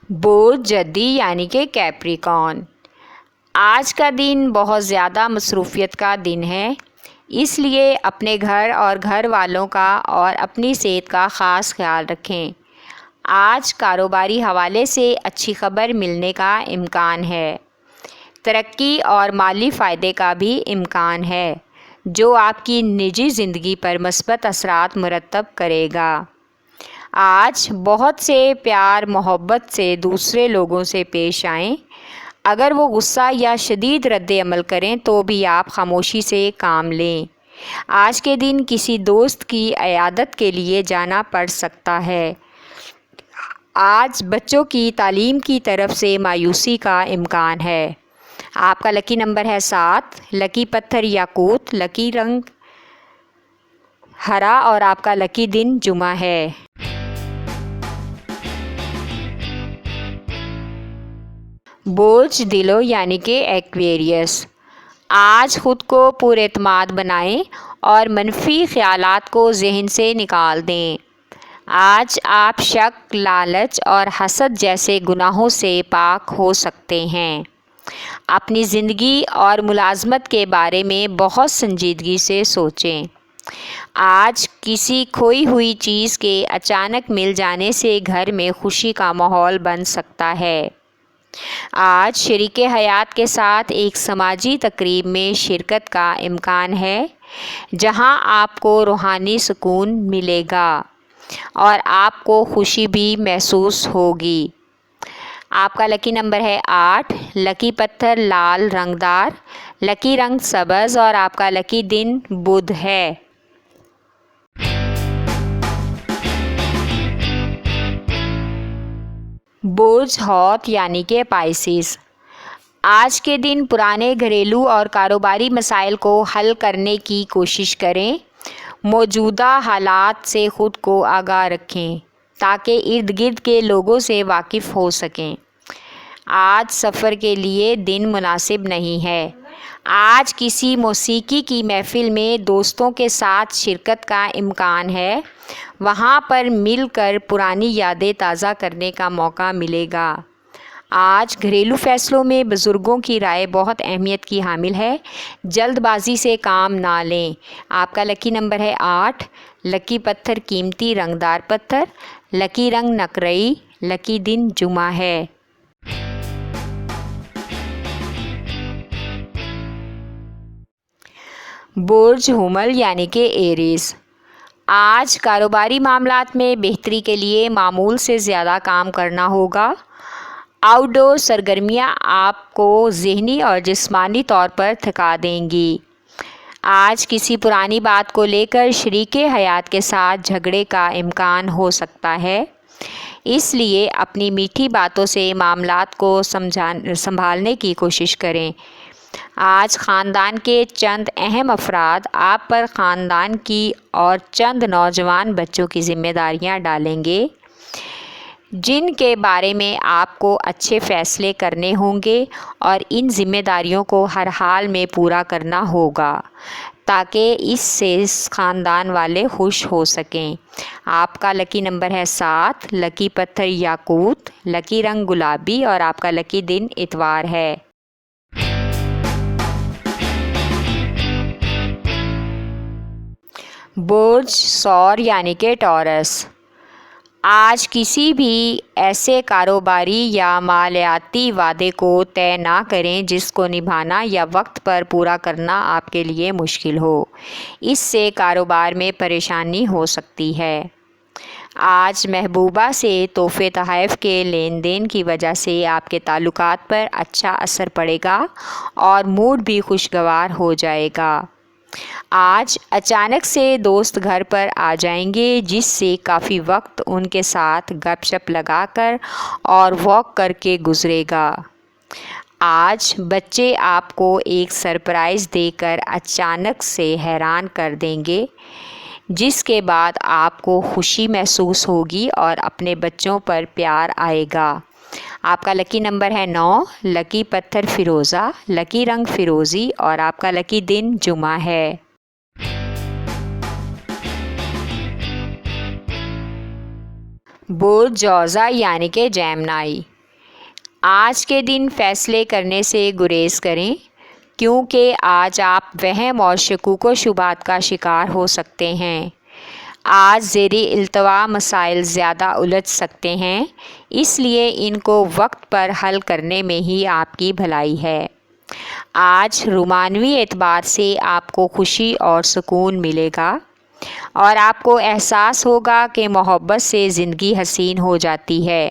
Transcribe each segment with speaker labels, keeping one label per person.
Speaker 1: برج جدی یعنی کہ کیپریکارن، آج کا دن بہت زیادہ مصروفیت کا دن ہے، اس لیے اپنے گھر اور گھر والوں کا اور اپنی صحت کا خاص خیال رکھیں۔ آج کاروباری حوالے سے اچھی خبر ملنے کا امکان ہے۔ ترقی اور مالی فائدے کا بھی امکان ہے، جو آپ کی نجی زندگی پر مثبت اثرات مرتب کرے گا۔ آج بہت سے پیار محبت سے دوسرے لوگوں سے پیش آئیں۔ اگر وہ غصہ یا شدید رد عمل کریں تو بھی آپ خاموشی سے کام لیں۔ آج کے دن کسی دوست کی عیادت کے لیے جانا پڑ سکتا ہے۔ آج بچوں کی تعلیم کی طرف سے مایوسی کا امکان ہے۔ آپ کا لکی نمبر ہے 7، لکی پتھر یاقوت، لکی رنگ ہرا اور آپ کا لکی دن جمعہ ہے۔ برج دلو یعنی کہ ایکویریس، آج خود کو پر اعتماد بنائیں اور منفی خیالات کو ذہن سے نکال دیں۔ آج آپ شک، لالچ اور حسد جیسے گناہوں سے پاک ہو سکتے ہیں۔ اپنی زندگی اور ملازمت کے بارے میں بہت سنجیدگی سے سوچیں۔ آج کسی کھوئی ہوئی چیز کے اچانک مل جانے سے گھر میں خوشی کا ماحول بن سکتا ہے۔ آج شریک حیات کے ساتھ ایک سماجی تقریب میں شرکت کا امکان ہے، جہاں آپ کو روحانی سکون ملے گا اور آپ کو خوشی بھی محسوس ہوگی۔ آپ کا لکی نمبر ہے 8، لکی پتھر لال رنگدار، لکی رنگ سبز اور آپ کا لکی دن بدھ ہے۔ برج حوت یعنی کہ پائسیس، آج کے دن پرانے گھریلو اور کاروباری مسائل کو حل کرنے کی کوشش کریں۔ موجودہ حالات سے خود کو آگاہ رکھیں تاکہ ارد گرد کے لوگوں سے واقف ہو سکیں۔ آج سفر کے لیے دن مناسب نہیں ہے۔ آج کسی موسیقی کی محفل میں دوستوں کے ساتھ شرکت کا امکان ہے، وہاں پر مل کر پرانی یادیں تازہ کرنے کا موقع ملے گا۔ آج گھریلو فیصلوں میں بزرگوں کی رائے بہت اہمیت کی حامل ہے، جلد بازی سے کام نہ لیں۔ آپ کا لکی نمبر ہے 8، لکی پتھر قیمتی رنگدار پتھر، لکی رنگ نقرئی، لکی دن جمعہ ہے۔ برج حمل یعنی کہ ایریز، آج کاروباری معاملات میں بہتری کے لیے معمول سے زیادہ کام کرنا ہوگا۔ آؤٹ ڈور سرگرمیاں آپ کو ذہنی اور جسمانی طور پر تھکا دیں گی۔ آج کسی پرانی بات کو لے کر شریک حیات کے ساتھ جھگڑے کا امکان ہو سکتا ہے، اس لیے اپنی میٹھی باتوں سے معاملات کو سنبھالنے کی کوشش کریں۔ آج خاندان کے چند اہم افراد آپ پر خاندان کی اور چند نوجوان بچوں کی ذمہ داریاں ڈالیں گے، جن کے بارے میں آپ کو اچھے فیصلے کرنے ہوں گے اور ان ذمہ داریوں کو ہر حال میں پورا کرنا ہوگا تاکہ اس سے خاندان والے خوش ہو سکیں۔ آپ کا لکی نمبر ہے 7، لکی پتھر یاقوت، لکی رنگ گلابی اور آپ کا لکی دن اتوار ہے۔ برج ثور یعنی کہ ٹورس، آج کسی بھی ایسے کاروباری یا مالیاتی وعدے کو طے نہ کریں جس کو نبھانا یا وقت پر پورا کرنا آپ کے لیے مشکل ہو، اس سے کاروبار میں پریشانی ہو سکتی ہے۔ آج محبوبہ سے تحفے تحائف کے لین دین کی وجہ سے آپ کے تعلقات پر اچھا اثر پڑے گا اور موڈ بھی خوشگوار ہو جائے گا۔ آج اچانک سے دوست گھر پر آ جائیں گے، جس سے کافی وقت ان کے ساتھ گپ شپ لگا کر اور واک کر کے گزرے گا۔ آج بچے آپ کو ایک سرپرائز دے کر اچانک سے حیران کر دیں گے، جس کے بعد آپ کو خوشی محسوس ہوگی اور اپنے بچوں پر پیار آئے گا۔ آپ کا لکی نمبر ہے 9، لکی پتھر فیروزہ، لکی رنگ فیروزی اور آپ کا لکی دن جمعہ ہے۔ برج جوزا یعنی کہ جیمنائی، آج کے دن فیصلے کرنے سے گریز کریں کیونکہ آج آپ وہم اور شکوک و شبہات کا شکار ہو سکتے ہیں۔ آج زیرِ التوا مسائل زیادہ الجھ سکتے ہیں، اس لیے ان کو وقت پر حل کرنے میں ہی آپ کی بھلائی ہے۔ آج روحانی اعتبار سے آپ کو خوشی اور سکون ملے گا اور آپ کو احساس ہوگا کہ محبت سے زندگی حسین ہو جاتی ہے۔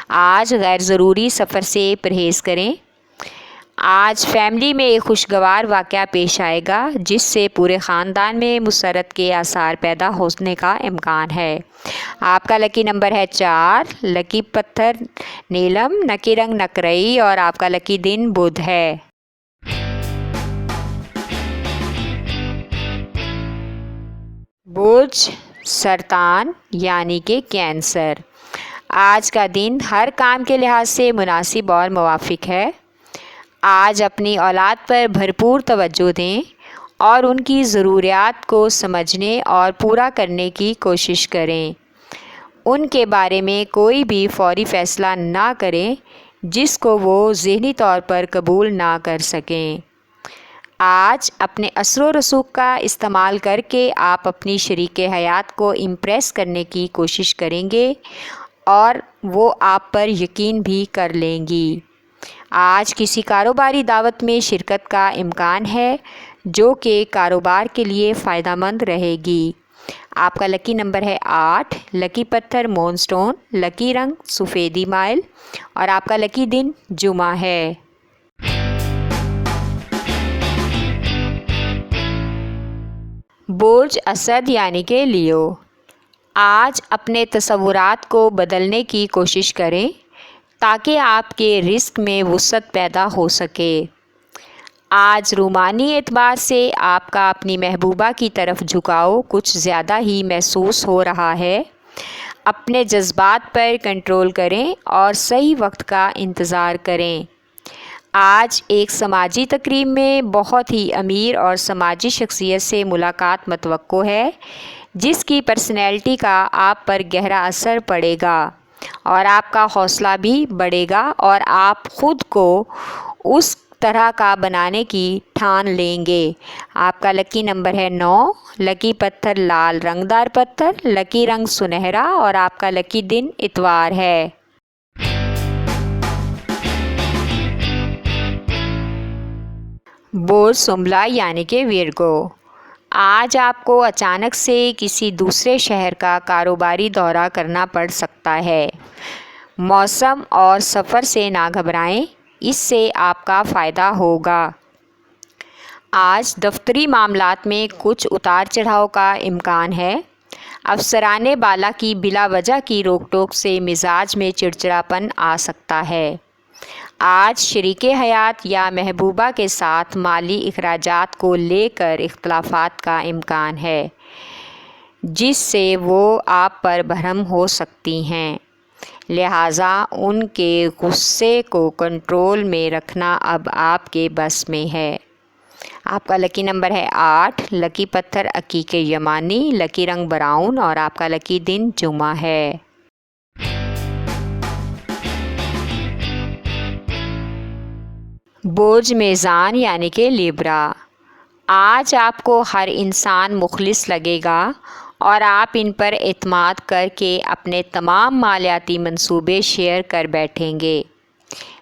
Speaker 1: آج غیر ضروری سفر سے پرہیز کریں۔ آج فیملی میں ایک خوشگوار واقعہ پیش آئے گا جس سے پورے خاندان میں مسرت کے آثار پیدا ہونے کا امکان ہے۔ آپ کا لکی نمبر ہے 4، لکی پتھر نیلم، لکی رنگ نقرئی اور آپ کا لکی دن بدھ ہے۔ برج سرطان یعنی کہ کینسر، آج کا دن ہر کام کے لحاظ سے مناسب اور موافق ہے۔ آج اپنی اولاد پر بھرپور توجہ دیں اور ان کی ضروریات کو سمجھنے اور پورا کرنے کی کوشش کریں۔ ان کے بارے میں کوئی بھی فوری فیصلہ نہ کریں جس کو وہ ذہنی طور پر قبول نہ کر سکیں۔ آج اپنے اثر و رسوخ کا استعمال کر کے آپ اپنی شریک حیات کو امپریس کرنے کی کوشش کریں گے اور وہ آپ پر یقین بھی کر لیں گی۔ آج کسی کاروباری دعوت میں شرکت کا امکان ہے جو کہ کاروبار کے لیے فائدہ مند رہے گی۔ آپ کا لکی نمبر ہے 8، لکی پتھر مون سٹون، لکی رنگ سفیدی مائل اور آپ کا لکی دن جمعہ ہے۔ برج اسد یعنی کہ لیو، آج اپنے تصورات کو بدلنے کی کوشش کریں تاکہ آپ کے رزق میں وسعت پیدا ہو سکے۔ آج روحانی اعتبار سے آپ کا اپنی محبوبہ کی طرف جھکاؤ کچھ زیادہ ہی محسوس ہو رہا ہے۔ اپنے جذبات پر کنٹرول کریں اور صحیح وقت کا انتظار کریں۔ آج ایک سماجی تقریب میں بہت ہی امیر اور سماجی شخصیت سے ملاقات متوقع ہے جس کی پرسنالٹی کا آپ پر گہرا اثر پڑے گا اور آپ کا حوصلہ بھی بڑھے گا اور آپ خود کو اس طرح کا بنانے کی ٹھان لیں گے۔ آپ کا لکی نمبر ہے 9، لکی پتھر لال رنگدار پتھر، لکی رنگ سنہرا اور آپ کا لکی دن اتوار ہے۔ برج سنبلہ یعنی کہ ویرگو، آج آپ کو اچانک سے کسی دوسرے شہر کا کاروباری دورہ کرنا پڑ سکتا ہے۔ موسم اور سفر سے نہ گھبرائیں، اس سے آپ کا فائدہ ہوگا۔ آج دفتری معاملات میں کچھ اتار چڑھاؤ کا امکان ہے۔ افسران بالا کی بلا وجہ کی روک ٹوک سے مزاج میں چڑچڑاپن آ سکتا ہے۔ آج شریک حیات یا محبوبہ کے ساتھ مالی اخراجات کو لے کر اختلافات کا امکان ہے جس سے وہ آپ پر برہم ہو سکتی ہیں، لہٰذا ان کے غصے کو کنٹرول میں رکھنا اب آپ کے بس میں ہے۔ آپ کا لکی نمبر ہے 8، لکی پتھر عقیق یمانی، لکی رنگ براؤن اور آپ کا لکی دن جمعہ ہے۔ برج میزان یعنی کہ لیبرا، آج آپ کو ہر انسان مخلص لگے گا اور آپ ان پر اعتماد کر کے اپنے تمام مالیاتی منصوبے شیئر کر بیٹھیں گے،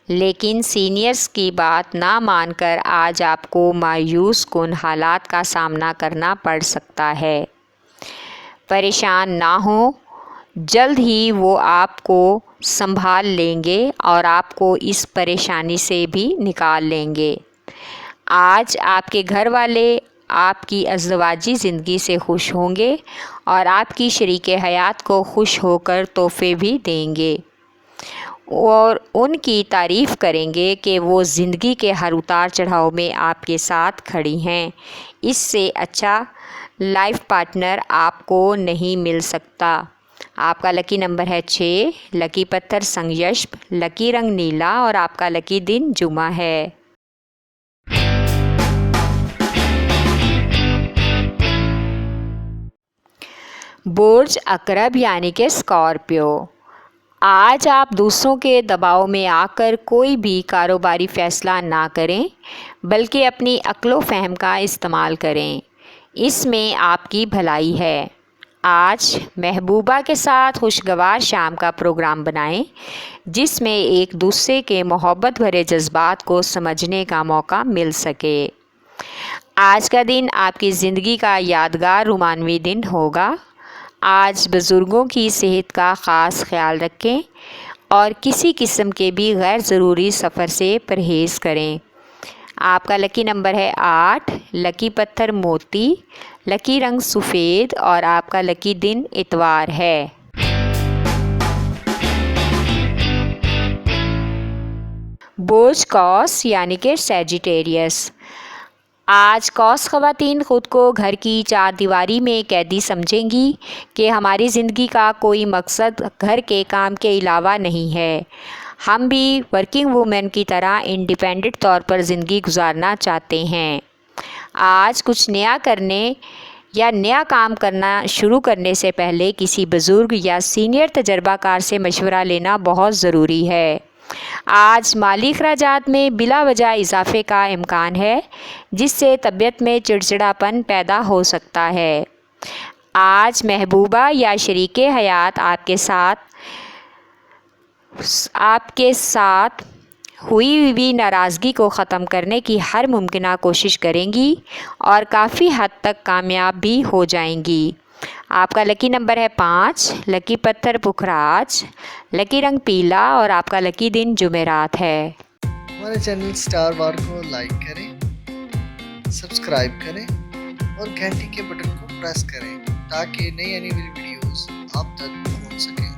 Speaker 1: لیکن سینئرز کی بات نہ مان کر آج آپ کو مایوس کن حالات کا سامنا کرنا پڑ سکتا ہے۔ پریشان نہ ہوں، جلد ہی وہ آپ کو سنبھال لیں گے اور آپ کو اس پریشانی سے بھی نکال لیں گے۔ آج آپ کے گھر والے آپ کی ازدواجی زندگی سے خوش ہوں گے اور آپ کی شریک حیات کو خوش ہو کر تحفے بھی دیں گے اور ان کی تعریف کریں گے کہ وہ زندگی کے ہر اتار چڑھاؤ میں آپ کے ساتھ کھڑی ہیں۔ اس سے اچھا لائف پارٹنر آپ کو نہیں مل سکتا۔ آپ کا لکی نمبر ہے 6، لکی پتھر سنگیشپ، لکی رنگ نیلا اور آپ کا لکی دن جمعہ ہے۔ برج عقرب یعنی کہ اسکارپیو، آج آپ دوسروں کے دباؤ میں آ کر کوئی بھی کاروباری فیصلہ نہ کریں بلکہ اپنی عقل و فہم کا استعمال کریں، اس میں آپ کی بھلائی ہے۔ آج محبوبہ کے ساتھ خوشگوار شام کا پروگرام بنائیں جس میں ایک دوسرے کے محبت بھرے جذبات کو سمجھنے کا موقع مل سکے۔ آج کا دن آپ کی زندگی کا یادگار رومانوی دن ہوگا۔ آج بزرگوں کی صحت کا خاص خیال رکھیں اور کسی قسم کے بھی غیر ضروری سفر سے پرہیز کریں۔ آپ کا لکی نمبر ہے 8، لکی پتھر موتی، لکی رنگ سفید اور آپ کا لکی دن اتوار ہے۔ بوجھ قوس یعنی کہ سیجیٹیریس۔ آج قوس خواتین خود کو گھر کی چار دیواری میں قیدی سمجھیں گی کہ ہماری زندگی کا کوئی مقصد گھر کے کام کے علاوہ نہیں ہے۔ ہم بھی ورکنگ وومن کی طرح انڈیپینڈنٹ طور پر زندگی گزارنا چاہتے ہیں۔ آج کچھ نیا کرنے یا نیا کام کرنا شروع کرنے سے پہلے کسی بزرگ یا سینئر تجربہ کار سے مشورہ لینا بہت ضروری ہے۔ آج مالی اخراجات میں بلا وجہ اضافے کا امکان ہے جس سے طبیعت میں چڑچڑاپن پیدا ہو سکتا ہے۔ آج محبوبہ یا شریک حیات آپ کے ساتھ ہوئی ناراضگی کو ختم کرنے کی ہر ممکنہ کوشش کریں گی اور کافی حد تک کامیاب بھی ہو جائیں گی۔ آپ کا لکی نمبر ہے 5، لکی پتھر پکھراج، لکی رنگ پیلا اور آپ کا لکی دن جمعرات ہے۔
Speaker 2: ہمارے چینل سٹار وار کو لائک کریں، سبسکرائب کریں اور گھنٹی کے بٹن کو پریس کریں تاکہ نئی آنے والی ویڈیوز آپ تک پہنچ سکیں۔